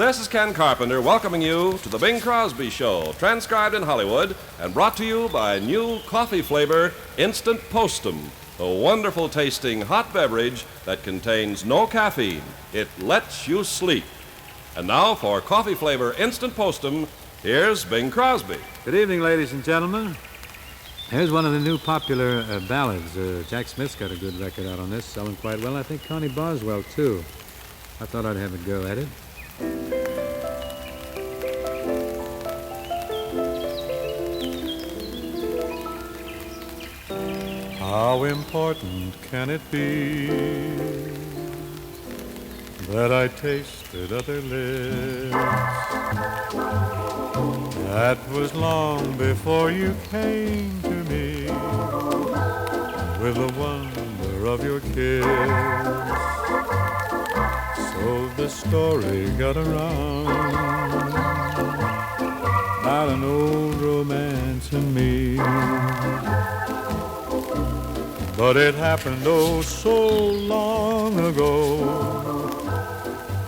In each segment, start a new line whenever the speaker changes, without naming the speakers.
This is Ken Carpenter welcoming you to the Bing Crosby Show, transcribed in Hollywood and brought to you by new coffee flavor Instant Postum, a wonderful tasting hot beverage that contains no caffeine. It lets you sleep. And now for coffee flavor Instant Postum, here's Bing Crosby.
Good evening, ladies and gentlemen. Here's one of the new popular ballads. Jack Smith's got a good record out on this, selling quite well. I think Connie Boswell, too. I thought I'd have a go at it. How important can it be that I tasted other lips? That was long before you came to me with the wonder of your kiss. So the story got around about an old romance in me. But it happened oh so long ago.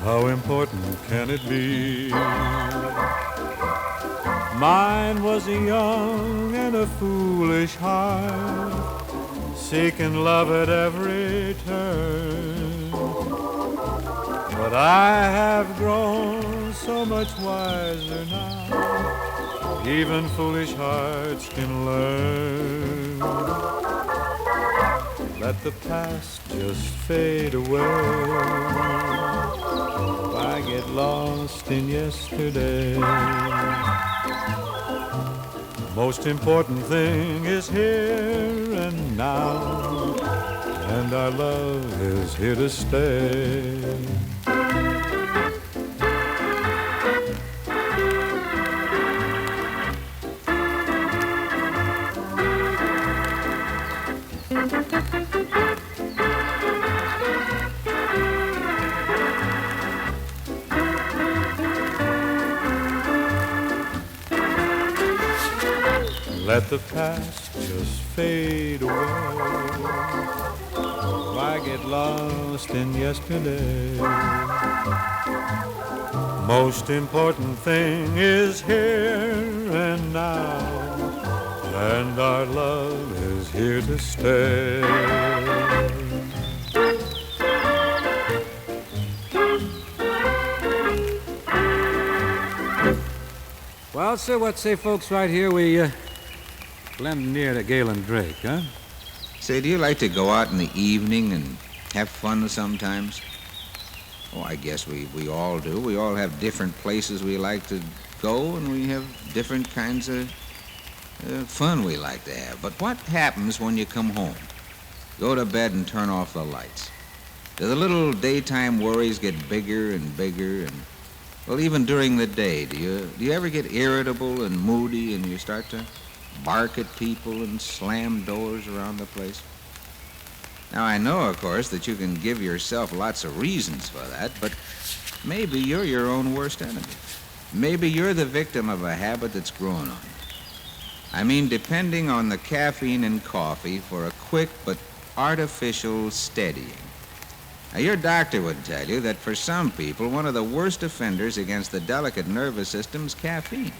How important can it be? Mine was a young and a foolish heart, seeking love at every turn. But I have grown so much wiser now, even foolish hearts can learn. Let the past just fade away. Why get lost in yesterday? Most important thing is here and now, and our love is here to stay. Let the past just fade away. Why get lost in yesterday? Most important thing is here and now, and our love is here to stay. Well, sir, what say folks right here? We blend near to Galen Drake, huh?
Say, do you like to go out in the evening and have fun sometimes? Oh, I guess we all do. We all have different places we like to go, and we have different kinds of fun we like to have. But what happens when you come home? Go to bed and turn off the lights. Do the little daytime worries get bigger and bigger? And, well, even during the day, do you ever get irritable and moody and you start to bark at people and slam doors around the place? Now, I know, of course, that you can give yourself lots of reasons for that, but maybe you're your own worst enemy. Maybe you're the victim of a habit that's grown on you. I mean, depending on the caffeine in coffee for a quick but artificial steadying. Now, your doctor would tell you that for some people, one of the worst offenders against the delicate nervous system is caffeine.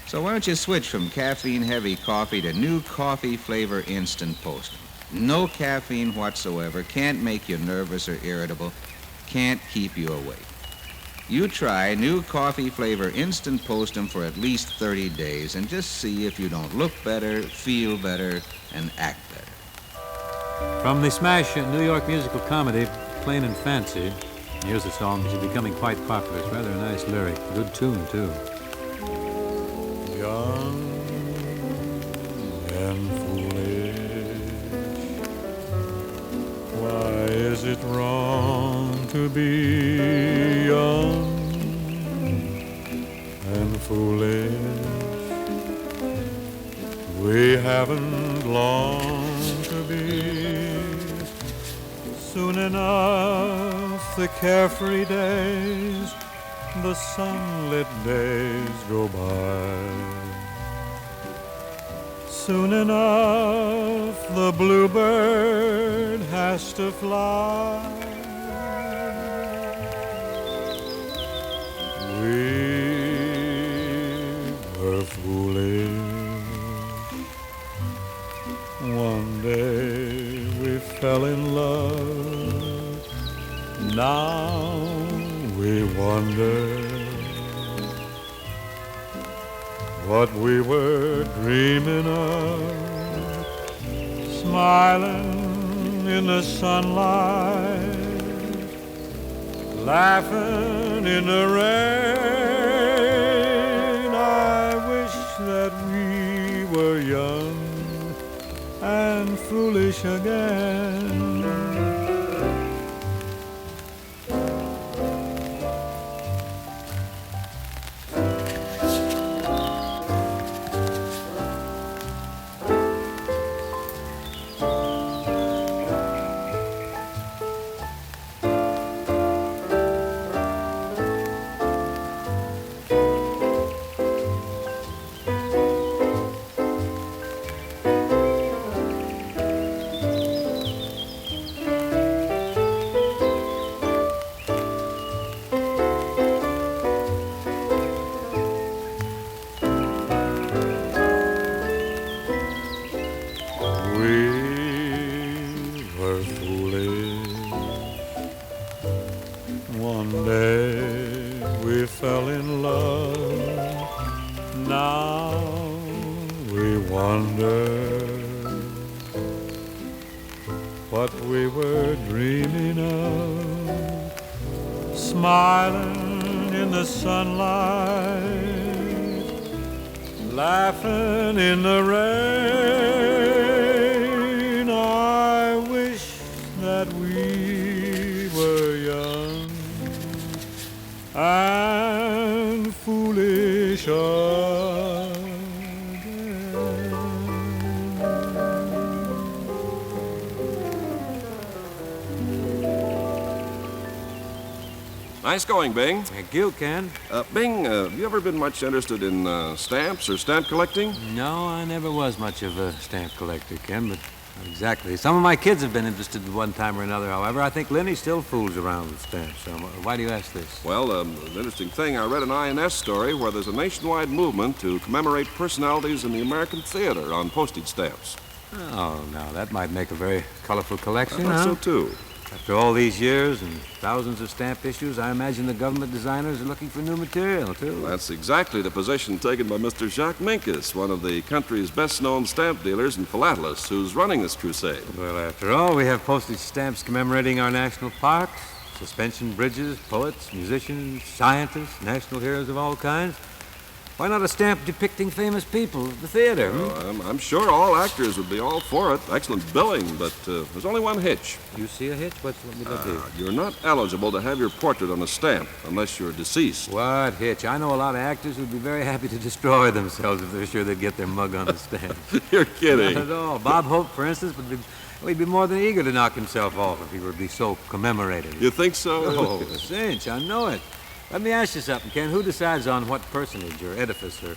So why don't you switch from caffeine-heavy coffee to new coffee flavor Instant Postum? No caffeine whatsoever, can't make you nervous or irritable, can't keep you awake. You try new coffee flavor Instant Postum for at least 30 days and just see if you don't look better, feel better, and act better.
From the smash New York musical comedy, Plain and Fancy, here's a song which is becoming quite popular. It's rather a nice lyric, good tune, too. Young and foolish, why is it wrong to be young and foolish? We haven't long to be. Soon enough, the carefree days, the sunlit days go by. Soon enough, the bluebird has to fly. wonder what we were dreaming of, smiling in the sunlight, laughing in the rain. I wish that we were young and foolish again. What we were dreaming of, smiling in the sunlight, laughing in the rain. I wish that we were young and foolish again.
Nice going, Bing.
Thank you, Ken.
Bing, have you ever been much interested in stamps or stamp collecting?
No, I never was much of a stamp collector, Ken, but not exactly. Some of my kids have been interested at one time or another, however. I think Lenny still fools around with stamps. So why do you ask this?
Well, an interesting thing, I read an INS story where there's a nationwide movement to commemorate personalities in the American theater on postage stamps.
Oh, now, that might make a very colorful collection,
I thought so, too.
After all these years and thousands of stamp issues, I imagine the government designers are looking for new material, too.
That's exactly the position taken by Mr. Jacques Minkus, one of the country's best-known stamp dealers and philatelists, who's running this crusade.
Well, after all, we have postage stamps commemorating our national parks, suspension bridges, poets, musicians, scientists, national heroes of all kinds. Why not a stamp depicting famous people at the theater?
I'm sure all actors would be all for it. Excellent billing, but there's only one hitch.
You see a hitch? Let me look here.
You're not eligible to have your portrait on a stamp unless you're deceased.
What hitch? I know a lot of actors who'd be very happy to destroy themselves if they're sure they'd get their mug on the stamp.
You're kidding.
Not at all. Bob Hope, for instance, he'd be more than eager to knock himself off if he were to be so commemorated.
You think so?
Oh, a cinch. I know it. Let me ask you something, Ken. Who decides on what personage or edifice or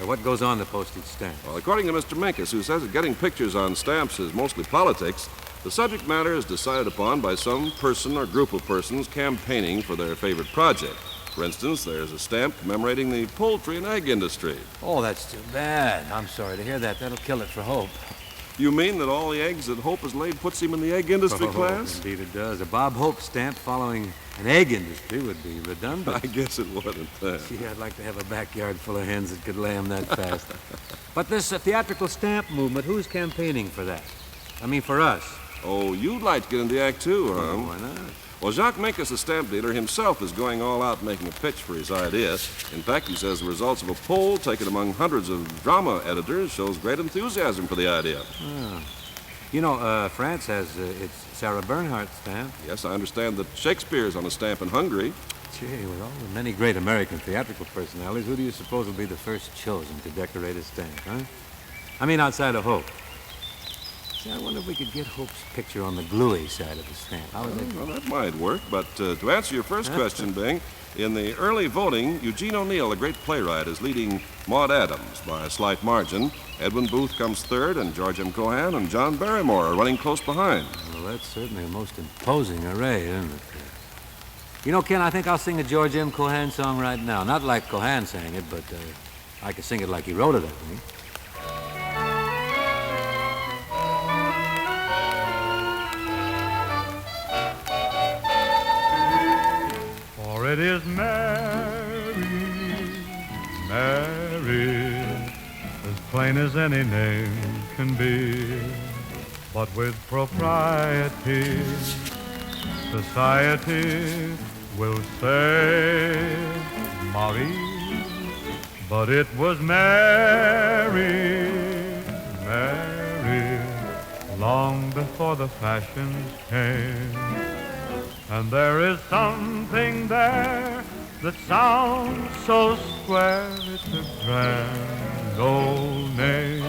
what goes on the postage stamp?
Well, according to Mr. Minkus, who says that getting pictures on stamps is mostly politics, the subject matter is decided upon by some person or group of persons campaigning for their favorite project. For instance, there's a stamp commemorating the poultry and egg industry.
Oh, that's too bad. I'm sorry to hear that. That'll kill it for Hope.
You mean that all the eggs that Hope has laid puts him in the egg industry class?
Indeed it does. A Bob Hope stamp following an egg industry would be redundant.
I guess it wouldn't.
Gee, I'd like to have a backyard full of hens that could lay them that fast. But this theatrical stamp movement, who's campaigning for that? I mean, for us.
Oh, you'd like to get into the act too, huh?
Oh, why not?
Well, Jacques Minkus, the stamp dealer, himself is going all out making a pitch for his idea. In fact, he says the results of a poll taken among hundreds of drama editors shows great enthusiasm for the idea.
Oh. You know, France has its Sarah Bernhardt stamp.
Yes, I understand that Shakespeare's on a stamp in Hungary.
Gee, with all the many great American theatrical personalities, who do you suppose will be the first chosen to decorate a stamp, huh? I mean, outside of Hope. See, I wonder if we could get Hope's picture on the gluey side of the stamp. How would that go?
Well, that might work, but to answer your first question, Bing, in the early voting, Eugene O'Neill, a great playwright, is leading Maud Adams by a slight margin. Edwin Booth comes third, and George M. Cohan and John Barrymore are running close behind.
Well, that's certainly a most imposing array, isn't it? You know, Ken, I think I'll sing a George M. Cohan song right now. Not like Cohan sang it, but I could sing it like he wrote it, I think. For
it is Mary, Mary, as plain as any name can be, but with propriety, society will say Marie, but it was Mary, Mary, long before the fashions came. And there is something there that sounds so square, it's a grand old name.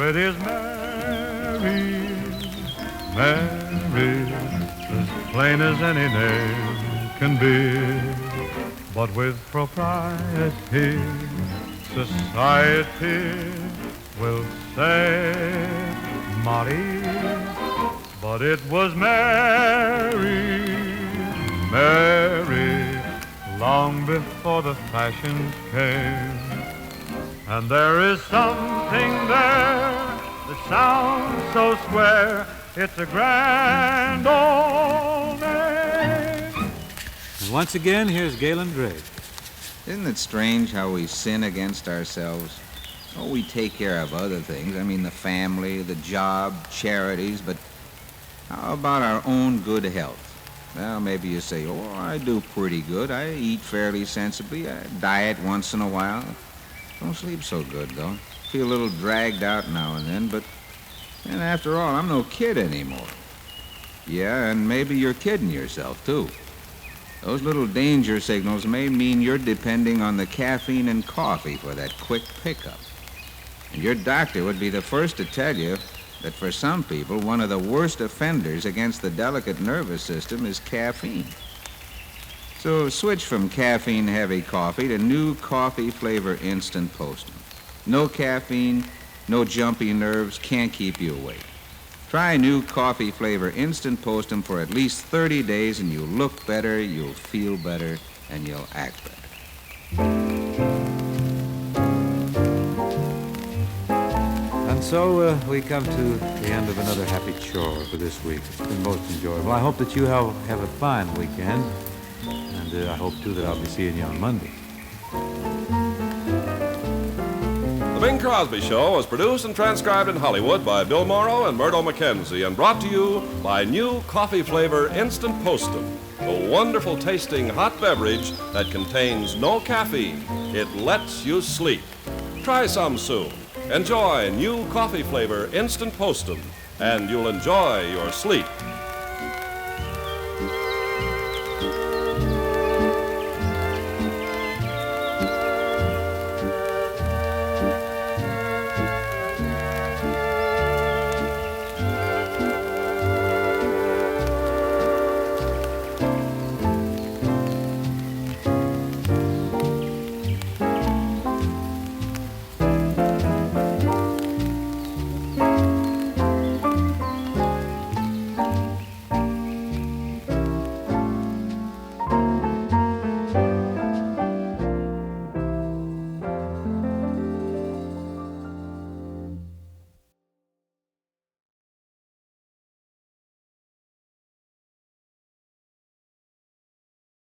It is Mary, Mary, as plain as any name can be, but with propriety, society will say Marie, but it was Mary, Mary, long before the fashions came. And there is something there that sounds so square, it's a grand old name.
And once again, here's Galen Drake.
Isn't it strange how we sin against ourselves? Oh, we take care of other things. I mean, the family, the job, charities, but how about our own good health? Well, maybe you say, oh, I do pretty good. I eat fairly sensibly. I diet once in a while. Don't sleep so good, though. Feel a little dragged out now and then, but and after all, I'm no kid anymore. Yeah, and maybe you're kidding yourself, too. Those little danger signals may mean you're depending on the caffeine and coffee for that quick pickup. And your doctor would be the first to tell you that for some people, one of the worst offenders against the delicate nervous system is caffeine. So switch from caffeine-heavy coffee to new coffee flavor instant postum. No caffeine, no jumpy nerves, can't keep you awake. Try new coffee flavor instant postum for at least 30 days and you'll look better, you'll feel better, and you'll act better.
And so we come to the end of another happy chore for this week. It's been most enjoyable. I hope that you have a fine weekend. And I hope, too, that I'll be seeing you on Monday.
The Bing Crosby Show was produced and transcribed in Hollywood by Bill Morrow and Murdo McKenzie and brought to you by new coffee flavor Instant Postum, a wonderful tasting hot beverage that contains no caffeine. It lets you sleep. Try some soon. Enjoy new coffee flavor Instant Postum, and you'll enjoy your sleep.